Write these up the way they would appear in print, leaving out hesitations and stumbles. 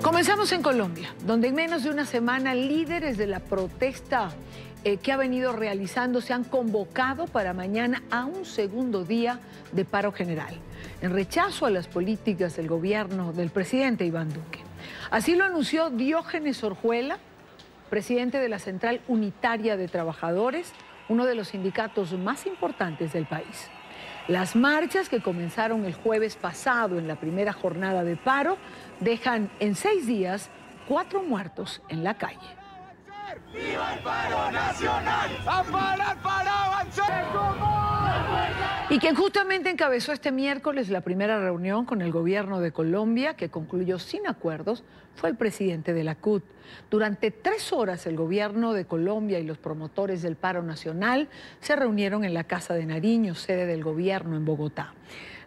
Comenzamos en Colombia, donde en menos de una semana líderes de la protesta que ha venido realizando se han convocado para mañana a un segundo día de paro general, en rechazo a las políticas del gobierno del presidente Iván Duque. Así lo anunció Diógenes Orjuela, presidente de la Central Unitaria de Trabajadores, uno de los sindicatos más importantes del país. Las marchas que comenzaron el jueves pasado en la primera jornada de paro dejan en 6 días 4 muertos en la calle. ¡Viva el paro nacional! ¡A parar para avanzar! Y quien justamente encabezó este miércoles la primera reunión con el gobierno de Colombia, que concluyó sin acuerdos, fue el presidente de la CUT. Durante 3 horas el gobierno de Colombia y los promotores del paro nacional se reunieron en la Casa de Nariño, sede del gobierno en Bogotá.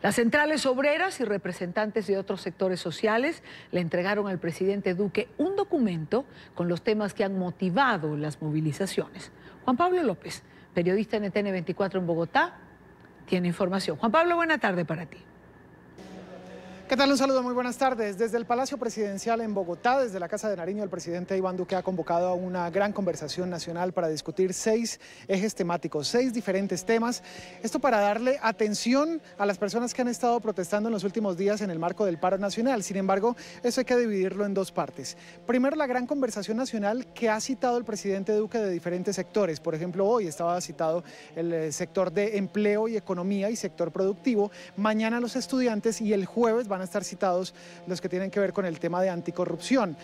Las centrales obreras y representantes de otros sectores sociales le entregaron al presidente Duque un documento con los temas que han motivado las movilizaciones. Juan Pablo López, periodista NTN 24 en Bogotá, tiene información. Juan Pablo, buena tarde para ti. ¿Qué tal? Un saludo, muy buenas tardes. Desde el Palacio Presidencial en Bogotá, desde la Casa de Nariño, el presidente Iván Duque ha convocado a una gran conversación nacional para discutir 6 ejes temáticos, 6 diferentes temas. Esto para darle atención a las personas que han estado protestando en los últimos días en el marco del paro nacional. Sin embargo, eso hay que dividirlo en 2 partes. Primero, la gran conversación nacional que ha citado el presidente Duque de diferentes sectores. Por ejemplo, hoy estaba citado el sector de empleo y economía y sector productivo. Mañana los estudiantes y el jueves van a estar citados los que tienen que ver con el tema de anticorrupción.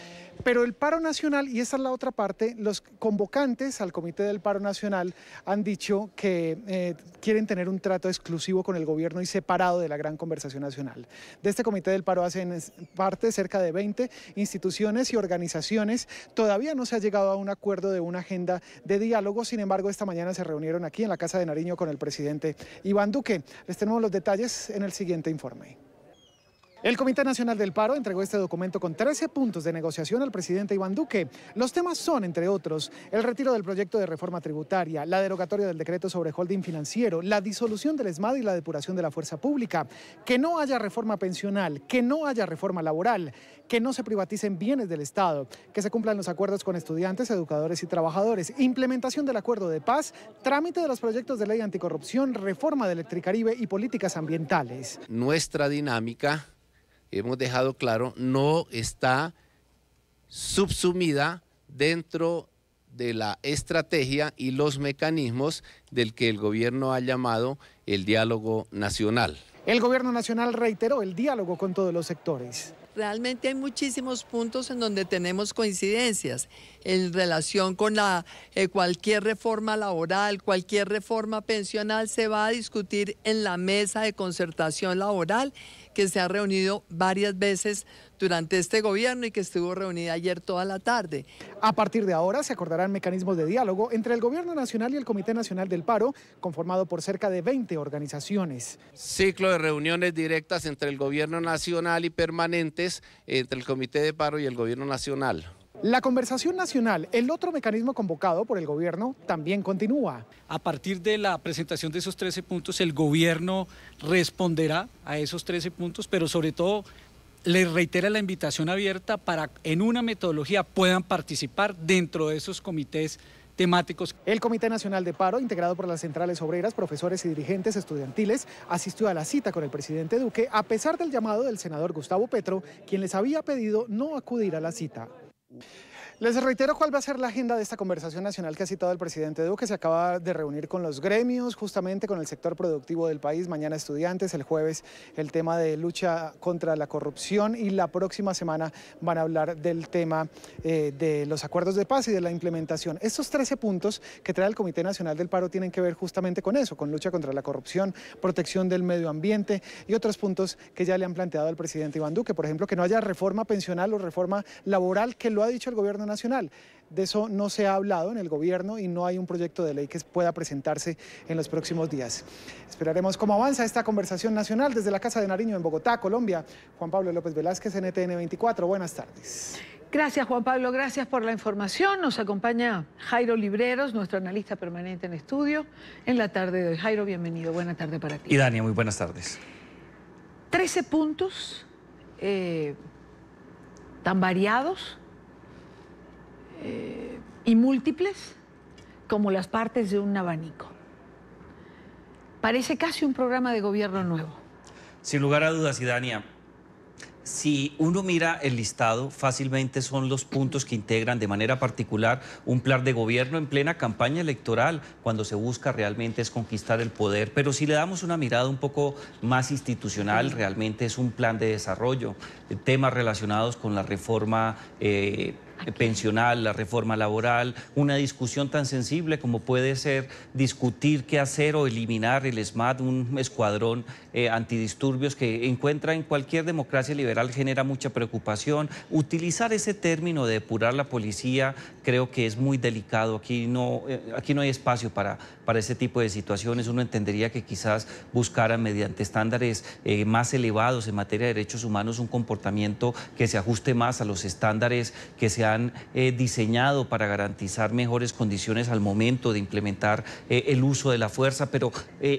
Pero el paro nacional, y esta es la otra parte, los convocantes al Comité del Paro Nacional han dicho que quieren tener un trato exclusivo con el gobierno y separado de la gran conversación nacional. De este Comité del Paro hacen parte cerca de 20 instituciones y organizaciones. Todavía no se ha llegado a un acuerdo de una agenda de diálogo, sin embargo, esta mañana se reunieron aquí en la Casa de Nariño con el presidente Iván Duque. Les tenemos los detalles en el siguiente informe. El Comité Nacional del Paro entregó este documento con 13 puntos de negociación al presidente Iván Duque. Los temas son, entre otros, el retiro del proyecto de reforma tributaria, la derogatoria del decreto sobre holding financiero, la disolución del ESMAD y la depuración de la fuerza pública, que no haya reforma pensional, que no haya reforma laboral, que no se privaticen bienes del Estado, que se cumplan los acuerdos con estudiantes, educadores y trabajadores, implementación del acuerdo de paz, trámite de los proyectos de ley anticorrupción, reforma de Electricaribe y políticas ambientales. Nuestra dinámica, hemos dejado claro, no está subsumida dentro de la estrategia y los mecanismos del que el gobierno ha llamado el diálogo nacional. El gobierno nacional reiteró el diálogo con todos los sectores. Realmente hay muchísimos puntos en donde tenemos coincidencias en relación con cualquier reforma laboral, cualquier reforma pensional se va a discutir en la mesa de concertación laboral que se ha reunido varias veces durante este gobierno y que estuvo reunida ayer toda la tarde. A partir de ahora se acordarán mecanismos de diálogo entre el Gobierno Nacional y el Comité Nacional del Paro, conformado por cerca de 20 organizaciones. Ciclo de reuniones directas entre el gobierno nacional y permanentes entre el Comité de Paro y el gobierno nacional. La conversación nacional, el otro mecanismo convocado por el gobierno, también continúa. A partir de la presentación de esos 13 puntos, el gobierno responderá a esos 13 puntos, pero sobre todo les reitera la invitación abierta para en una metodología puedan participar dentro de esos comités temáticos. El Comité Nacional de Paro, integrado por las centrales obreras, profesores y dirigentes estudiantiles, asistió a la cita con el presidente Duque, a pesar del llamado del senador Gustavo Petro, quien les había pedido no acudir a la cita. Les reitero cuál va a ser la agenda de esta conversación nacional que ha citado el presidente Duque. Se acaba de reunir con los gremios, justamente con el sector productivo del país, mañana estudiantes, el jueves el tema de lucha contra la corrupción y la próxima semana van a hablar del tema de los acuerdos de paz y de la implementación. Estos 13 puntos que trae el Comité Nacional del Paro tienen que ver justamente con eso, con lucha contra la corrupción, protección del medio ambiente y otros puntos que ya le han planteado al presidente Iván Duque. Por ejemplo, que no haya reforma pensional o reforma laboral, que lo ha dicho el gobierno nacional. De eso no se ha hablado en el gobierno y no hay un proyecto de ley que pueda presentarse en los próximos días. Esperaremos cómo avanza esta conversación nacional desde la Casa de Nariño en Bogotá, Colombia. Juan Pablo López Velázquez, NTN 24. Buenas tardes. Gracias, Juan Pablo, gracias por la información. Nos acompaña Jairo Libreros, nuestro analista permanente en estudio, en la tarde de hoy. Jairo, bienvenido, buena tarde para ti. Y Dania, muy buenas tardes. 13 puntos tan variados y múltiples como las partes de un abanico. Parece casi un programa de gobierno nuevo. Sin lugar a dudas, Idania. Si uno mira el listado, fácilmente son los puntos que integran de manera particular un plan de gobierno en plena campaña electoral, cuando se busca realmente es conquistar el poder. Pero si le damos una mirada un poco más institucional, realmente es un plan de desarrollo, temas relacionados con la reforma pensional, la reforma laboral, una discusión tan sensible como puede ser discutir qué hacer o eliminar el SMAT, un escuadrón antidisturbios que encuentra en cualquier democracia liberal, genera mucha preocupación. Utilizar ese término de depurar la policía creo que es muy delicado. Aquí no hay espacio para ese tipo de situaciones. Uno entendería que quizás buscaran mediante estándares más elevados en materia de derechos humanos un comportamiento que se ajuste más a los estándares que se han diseñado para garantizar mejores condiciones al momento de implementar el uso de la fuerza, pero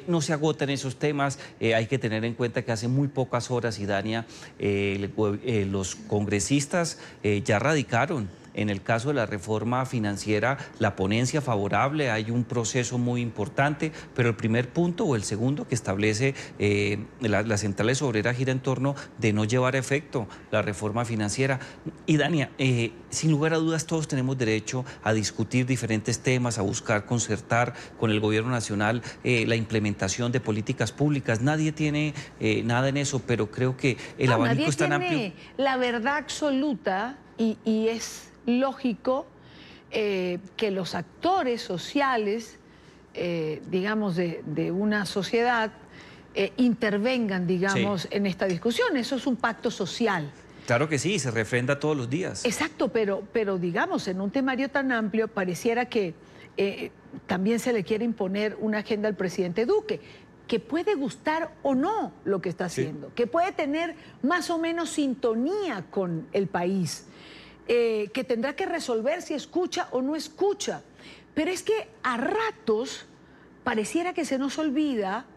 no se agotan esos temas. Hay que tener en cuenta que hace muy pocas horas, Idania, los congresistas ya radicaron. En el caso de la reforma financiera, la ponencia favorable, hay un proceso muy importante, pero el primer punto o el segundo que establece las centrales obreras gira en torno de no llevar a efecto la reforma financiera. Y Dania, sin lugar a dudas todos tenemos derecho a discutir diferentes temas, a buscar concertar con el gobierno nacional la implementación de políticas públicas. Nadie tiene nada en eso, pero creo que el abanico es tan amplio. Nadie tiene la verdad absoluta y es lógico que los actores sociales, digamos, de una sociedad intervengan, digamos, en esta discusión. Eso es un pacto social. Claro que sí, se refrenda todos los días. Exacto, pero digamos, en un temario tan amplio pareciera que también se le quiere imponer una agenda al presidente Duque, que puede gustar o no lo que está haciendo, que puede tener más o menos sintonía con el país, que tendrá que resolver si escucha o no escucha. Pero es que a ratos pareciera que se nos olvida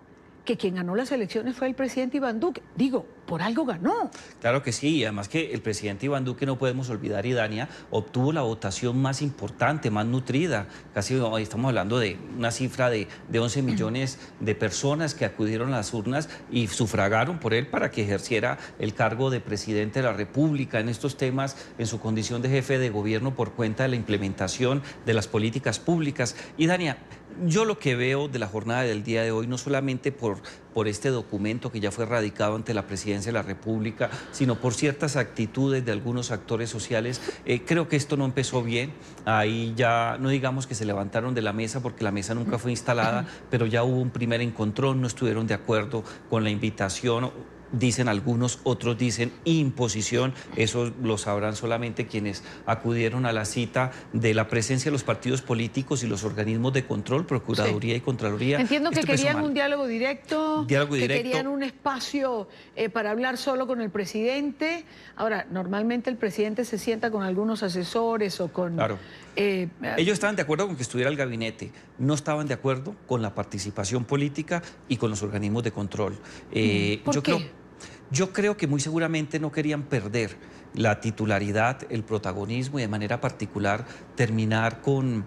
que quien ganó las elecciones fue el presidente Iván Duque. Digo, por algo ganó. Claro que sí, y además que el presidente Iván Duque, no podemos olvidar, Idania, obtuvo la votación más importante, más nutrida. Casi estamos hablando de una cifra de 11 millones de personas que acudieron a las urnas y sufragaron por él para que ejerciera el cargo de presidente de la República en estos temas, en su condición de jefe de gobierno por cuenta de la implementación de las políticas públicas. Idania, yo lo que veo de la jornada del día de hoy, no solamente por este documento que ya fue radicado ante la presidencia de la República, sino por ciertas actitudes de algunos actores sociales, creo que esto no empezó bien. Ahí ya, no digamos que se levantaron de la mesa, porque la mesa nunca fue instalada, pero ya hubo un primer encontrón, no estuvieron de acuerdo con la invitación. Dicen algunos, otros dicen imposición. Eso lo sabrán solamente quienes acudieron a la cita de la presencia de los partidos políticos y los organismos de control, Procuraduría y Contraloría. Entiendo que querían un diálogo directo, que querían un espacio para hablar solo con el presidente. Ahora, normalmente el presidente se sienta con algunos asesores o con... Claro. Ellos estaban de acuerdo con que estuviera el gabinete, no estaban de acuerdo con la participación política y con los organismos de control. ¿Por qué? Yo creo que muy seguramente no querían perder la titularidad, el protagonismo y de manera particular terminar con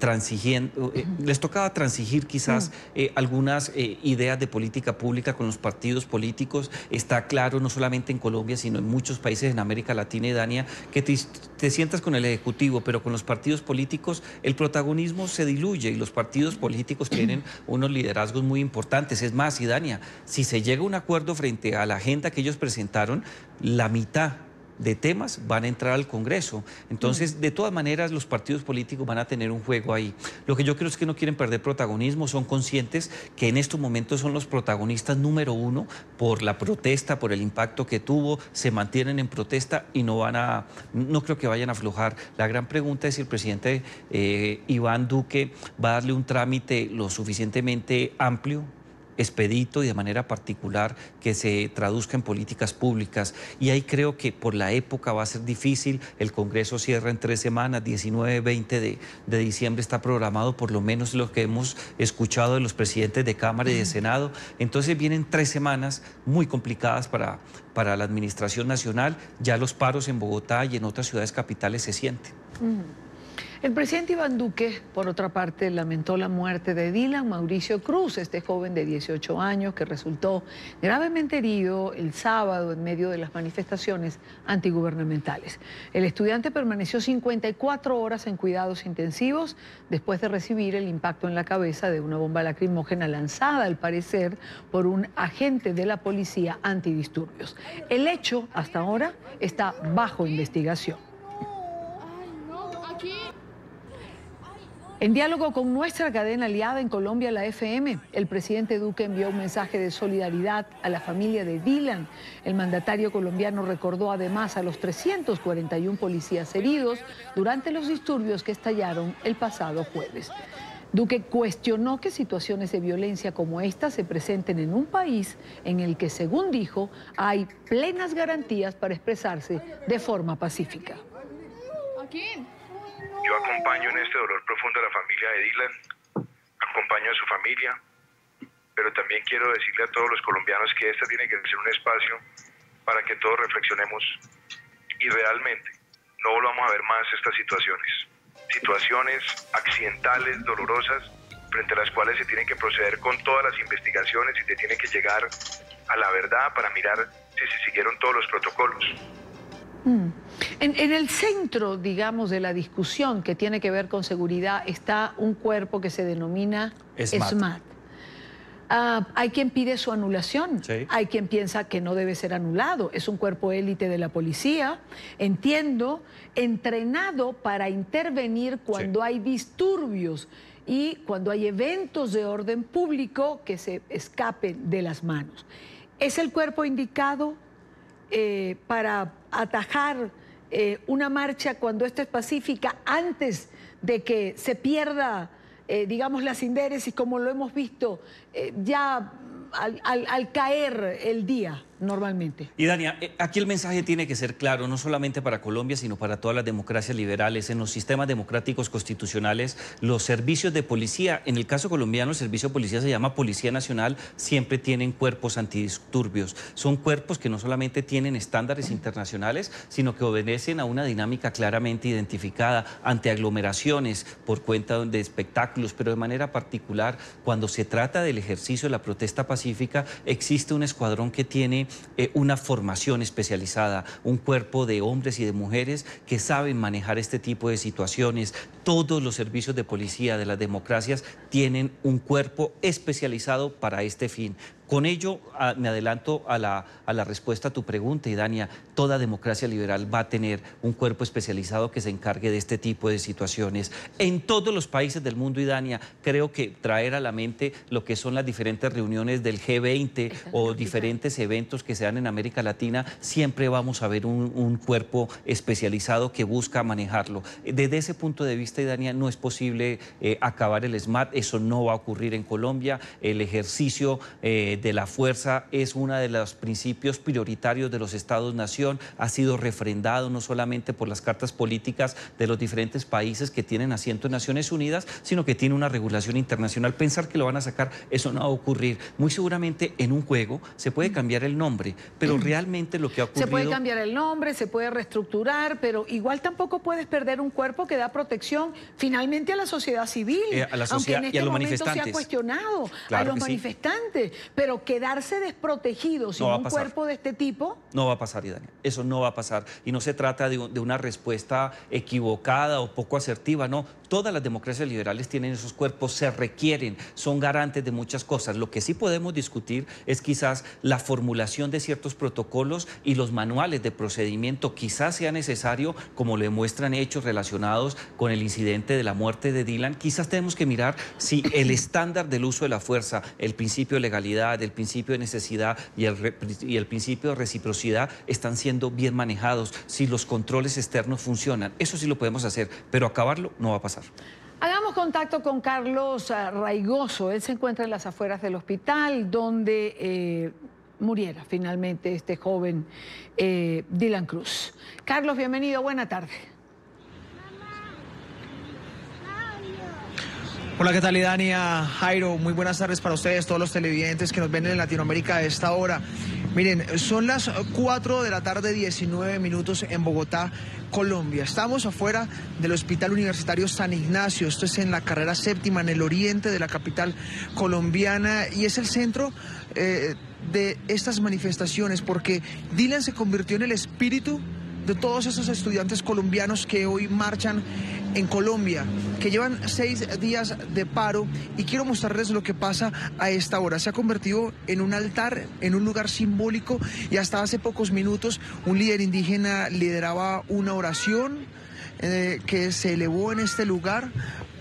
transigiendo. Les tocaba transigir quizás algunas ideas de política pública con los partidos políticos. Está claro, no solamente en Colombia, sino en muchos países en América Latina y Dania, que te sientas con el Ejecutivo, pero con los partidos políticos el protagonismo se diluye y los partidos políticos tienen unos liderazgos muy importantes. Es más, Dania, si se llega a un acuerdo frente a la agenda que ellos presentaron, la mitad de temas van a entrar al Congreso. Entonces, de todas maneras, los partidos políticos van a tener un juego ahí. Lo que yo creo es que no quieren perder protagonismo, son conscientes que en estos momentos son los protagonistas número uno por la protesta, por el impacto que tuvo, se mantienen en protesta y no creo que vayan a aflojar. La gran pregunta es si el presidente Iván Duque va a darle un trámite lo suficientemente amplio expedito y de manera particular que se traduzca en políticas públicas. Y ahí creo que por la época va a ser difícil. El Congreso cierra en 3 semanas, 19, 20 de diciembre está programado, por lo menos lo que hemos escuchado de los presidentes de Cámara y de Senado. Entonces vienen 3 semanas muy complicadas para la Administración Nacional. Ya los paros en Bogotá y en otras ciudades capitales se sienten. El presidente Iván Duque, por otra parte, lamentó la muerte de Dylan Mauricio Cruz, este joven de 18 años que resultó gravemente herido el sábado en medio de las manifestaciones antigubernamentales. El estudiante permaneció 54 horas en cuidados intensivos después de recibir el impacto en la cabeza de una bomba lacrimógena lanzada, al parecer, por un agente de la policía antidisturbios. El hecho, hasta ahora, está bajo investigación. En diálogo con nuestra cadena aliada en Colombia, la FM, el presidente Duque envió un mensaje de solidaridad a la familia de Dylan. El mandatario colombiano recordó además a los 341 policías heridos durante los disturbios que estallaron el pasado jueves. Duque cuestionó que situaciones de violencia como esta se presenten en un país en el que, según dijo, hay plenas garantías para expresarse de forma pacífica. Yo acompaño en este dolor profundo a la familia de Dylan, acompaño a su familia, pero también quiero decirle a todos los colombianos que este tiene que ser un espacio para que todos reflexionemos y realmente no volvamos a ver más estas situaciones accidentales, dolorosas, frente a las cuales se tienen que proceder con todas las investigaciones y se tiene que llegar a la verdad para mirar si se siguieron todos los protocolos. En el centro, digamos, de la discusión que tiene que ver con seguridad está un cuerpo que se denomina SMAT. Hay quien pide su anulación, sí. Hay quien piensa que no debe ser anulado. Es un cuerpo élite de la policía, entiendo, entrenado para intervenir cuando sí. Hay disturbios y cuando hay eventos de orden público que se escapen de las manos. ¿Es el cuerpo indicado para atajar una marcha cuando esta es pacífica antes de que se pierda, digamos, la sindéresis, como lo hemos visto ya al caer el día normalmente? Y Dania, aquí el mensaje tiene que ser claro, no solamente para Colombia, sino para todas las democracias liberales. En los sistemas democráticos constitucionales, los servicios de policía, en el caso colombiano, el servicio de policía se llama Policía Nacional, siempre tienen cuerpos antidisturbios. Son cuerpos que no solamente tienen estándares internacionales, sino que obedecen a una dinámica claramente identificada ante aglomeraciones por cuenta de espectáculos, pero de manera particular, cuando se trata del ejercicio de la protesta pacífica, existe un escuadrón que tiene una formación especializada, un cuerpo de hombres y de mujeres que saben manejar este tipo de situaciones. Todos los servicios de policía de las democracias tienen un cuerpo especializado para este fin. Con ello, me adelanto a la respuesta a tu pregunta, y Dania, toda democracia liberal va a tener un cuerpo especializado que se encargue de este tipo de situaciones. En todos los países del mundo, y Dania, creo que traer a la mente lo que son las diferentes reuniones del G20 o diferentes eventos que se dan en América Latina, siempre vamos a ver un cuerpo especializado que busca manejarlo. Desde ese punto de vista, y Dania, no es posible acabar el SMAT, eso no va a ocurrir en Colombia. El ejercicio de la fuerza es uno de los principios prioritarios de los Estados-nación, ha sido refrendado no solamente por las cartas políticas de los diferentes países que tienen asiento en Naciones Unidas, sino que tiene una regulación internacional. Pensar que lo van a sacar, eso no va a ocurrir. Muy seguramente en un juego se puede cambiar el nombre, pero realmente lo que ha ocurrido... Se puede cambiar el nombre, se puede reestructurar, pero igual tampoco puedes perder un cuerpo que da protección finalmente a la sociedad civil, a la sociedad, aunque en este momento se ha cuestionado, claro, a los manifestantes, sí. Pero quedarse desprotegido sin un cuerpo de este tipo... No va a pasar, Idania, eso no va a pasar. Y no se trata de una respuesta equivocada o poco asertiva, no. Todas las democracias liberales tienen esos cuerpos, se requieren, son garantes de muchas cosas. Lo que sí podemos discutir es quizás la formulación de ciertos protocolos y los manuales de procedimiento. Quizás sea necesario, como lo demuestran hechos relacionados con el incidente de la muerte de Dylan, quizás tenemos que mirar si el estándar del uso de la fuerza, el principio de legalidad, el principio de necesidad y el principio de reciprocidad están siendo bien manejados, si los controles externos funcionan. Eso sí lo podemos hacer, pero acabarlo no va a pasar. Hagamos Hacemos contacto con Carlos Raigoso. Él se encuentra en las afueras del hospital donde muriera finalmente este joven Dylan Cruz. Carlos, bienvenido, buena tarde. Hola, ¿qué tal, Idania? Jairo, muy buenas tardes para ustedes, todos los televidentes que nos ven en Latinoamérica a esta hora. Miren, son las 4 de la tarde, 19 minutos en Bogotá, Colombia. Estamos afuera del Hospital Universitario San Ignacio. Esto es en la carrera séptima, en el oriente de la capital colombiana, y es el centro de estas manifestaciones, porque Dylan se convirtió en el espíritu de todos esos estudiantes colombianos que hoy marchan en Colombia, que llevan 6 días de paro, y quiero mostrarles lo que pasa a esta hora. Se ha convertido en un altar, en un lugar simbólico, y hasta hace pocos minutos un líder indígena lideraba una oración que se elevó en este lugar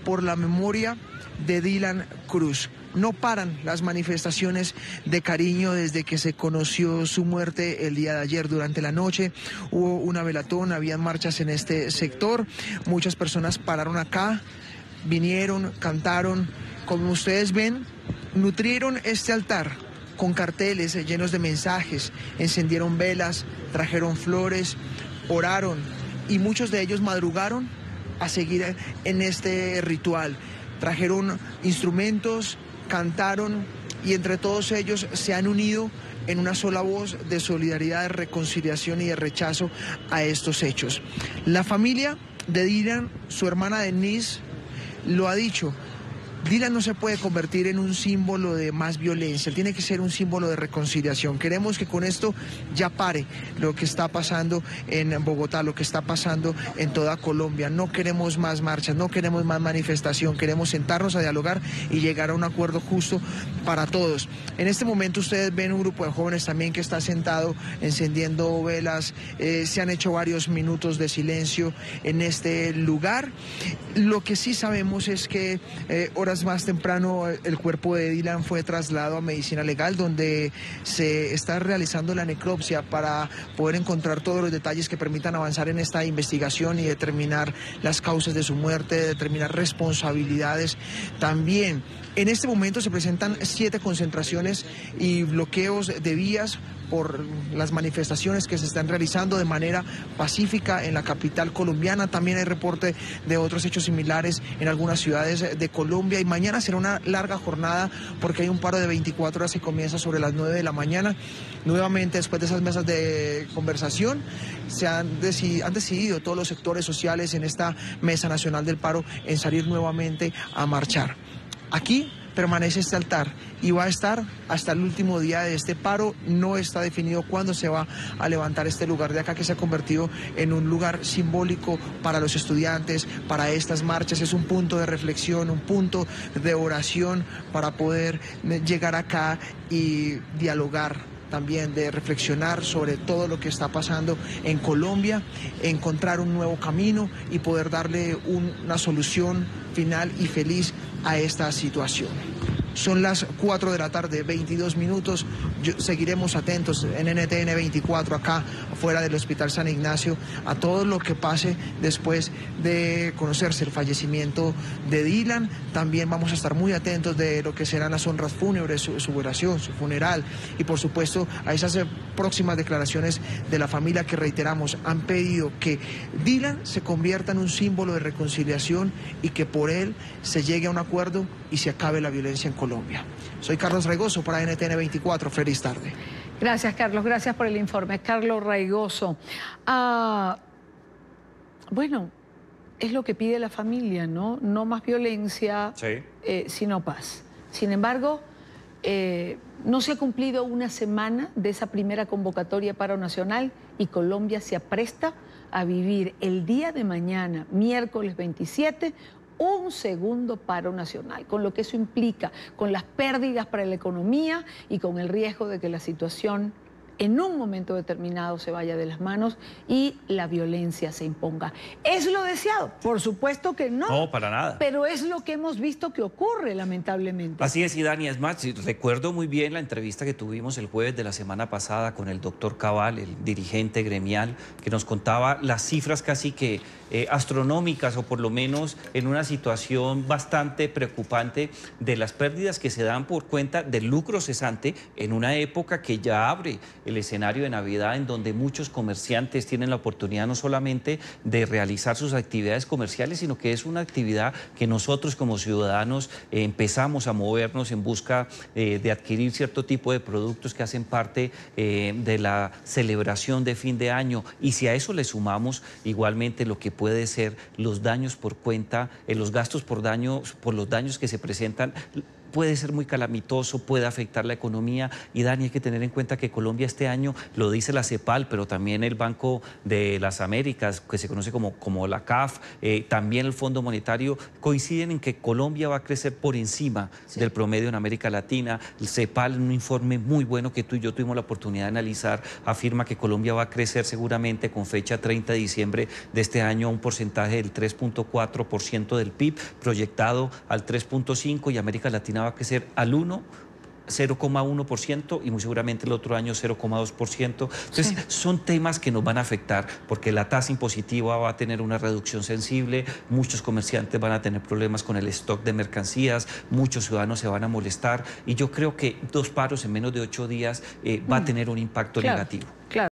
por la memoria de Dylan Cruz. No paran las manifestaciones de cariño desde que se conoció su muerte el día de ayer. Durante la noche hubo una velatón, habían marchas en este sector, muchas personas pararon acá, vinieron, cantaron, como ustedes ven, nutrieron este altar con carteles llenos de mensajes, encendieron velas, trajeron flores, oraron, y muchos de ellos madrugaron a seguir en este ritual. Trajeron instrumentos, cantaron, y entre todos ellos se han unido en una sola voz de solidaridad, de reconciliación y de rechazo a estos hechos. La familia de Dylan, su hermana Denise, lo ha dicho: Dylan no se puede convertir en un símbolo de más violencia, tiene que ser un símbolo de reconciliación. Queremos que con esto ya pare lo que está pasando en Bogotá, lo que está pasando en toda Colombia. No queremos más marchas, no queremos más manifestación, queremos sentarnos a dialogar y llegar a un acuerdo justo para todos. En este momento ustedes ven un grupo de jóvenes también que está sentado encendiendo velas, se han hecho varios minutos de silencio en este lugar. Lo que sí sabemos es que horas más temprano el cuerpo de Dylan fue trasladado a medicina legal, donde se está realizando la necropsia para poder encontrar todos los detalles que permitan avanzar en esta investigación y determinar las causas de su muerte, determinar responsabilidades. También en este momento se presentan 7 concentraciones y bloqueos de vías por las manifestaciones que se están realizando de manera pacífica en la capital colombiana. También hay reporte de otros hechos similares en algunas ciudades de Colombia, y mañana será una larga jornada porque hay un paro de 24 horas que comienza sobre las 9 de la mañana. Nuevamente, después de esas mesas de conversación, han decidido todos los sectores sociales en esta Mesa Nacional del Paro en salir nuevamente a marchar. Aquí permanece este altar y va a estar hasta el último día de este paro. No está definido cuándo se va a levantar este lugar de acá, que se ha convertido en un lugar simbólico para los estudiantes, para estas marchas. Es un punto de reflexión, un punto de oración para poder llegar acá y dialogar, también de reflexionar sobre todo lo que está pasando en Colombia, encontrar un nuevo camino y poder darle una solución final y feliz a esta situación. Son las 4 de la tarde, 22 minutos. Seguiremos atentos en NTN 24 acá afuera del Hospital San Ignacio a todo lo que pase después de conocerse el fallecimiento de Dylan. También vamos a estar muy atentos de lo que serán las honras fúnebres, su velación, su funeral, y por supuesto a esas próximas declaraciones de la familia, que reiteramos han pedido que Dylan se convierta en un símbolo de reconciliación y que por él se llegue a un acuerdo y se acabe la violencia en Colombia. Soy Carlos Raigoso para NTN 24. Feliz tarde. Gracias, Carlos. Gracias por el informe. Carlos Raigoso. Bueno, es lo que pide la familia, ¿no? No más violencia, sí, sino paz. Sin embargo, no se ha cumplido una semana de esa primera convocatoria paro nacional y Colombia se apresta a vivir el día de mañana, miércoles 27, un segundo paro nacional, con lo que eso implica, con las pérdidas para la economía y con el riesgo de que la situación en un momento determinado se vaya de las manos y la violencia se imponga. ¿Es lo deseado? Por supuesto que no. No, para nada. Pero es lo que hemos visto que ocurre, lamentablemente. Así es, y Dani, es más, recuerdo muy bien la entrevista que tuvimos el jueves de la semana pasada con el doctor Cabal, el dirigente gremial, que nos contaba las cifras casi que astronómicas, o por lo menos en una situación bastante preocupante de las pérdidas que se dan por cuenta del lucro cesante en una época que ya abre el escenario de Navidad, en donde muchos comerciantes tienen la oportunidad no solamente de realizar sus actividades comerciales, sino que es una actividad que nosotros como ciudadanos empezamos a movernos en busca de adquirir cierto tipo de productos que hacen parte de la celebración de fin de año. Y si a eso le sumamos igualmente lo que puede ser los daños por cuenta, los gastos por los daños que se presentan, puede ser muy calamitoso, puede afectar la economía. Y Dani, hay que tener en cuenta que Colombia este año, lo dice la CEPAL, pero también el Banco de las Américas, que se conoce como la CAF, también el Fondo Monetario, coinciden en que Colombia va a crecer por encima del promedio en América Latina. El CEPAL, en un informe muy bueno que tú y yo tuvimos la oportunidad de analizar, afirma que Colombia va a crecer seguramente con fecha 30 de diciembre de este año a un porcentaje del 3.4% del PIB, proyectado al 3.5%, y América Latina va a crecer al 0,1% y muy seguramente el otro año 0,2%. Entonces, son temas que nos van a afectar, porque la tasa impositiva va a tener una reducción sensible, muchos comerciantes van a tener problemas con el stock de mercancías, muchos ciudadanos se van a molestar, y yo creo que 2 paros en menos de 8 días va a tener un impacto negativo.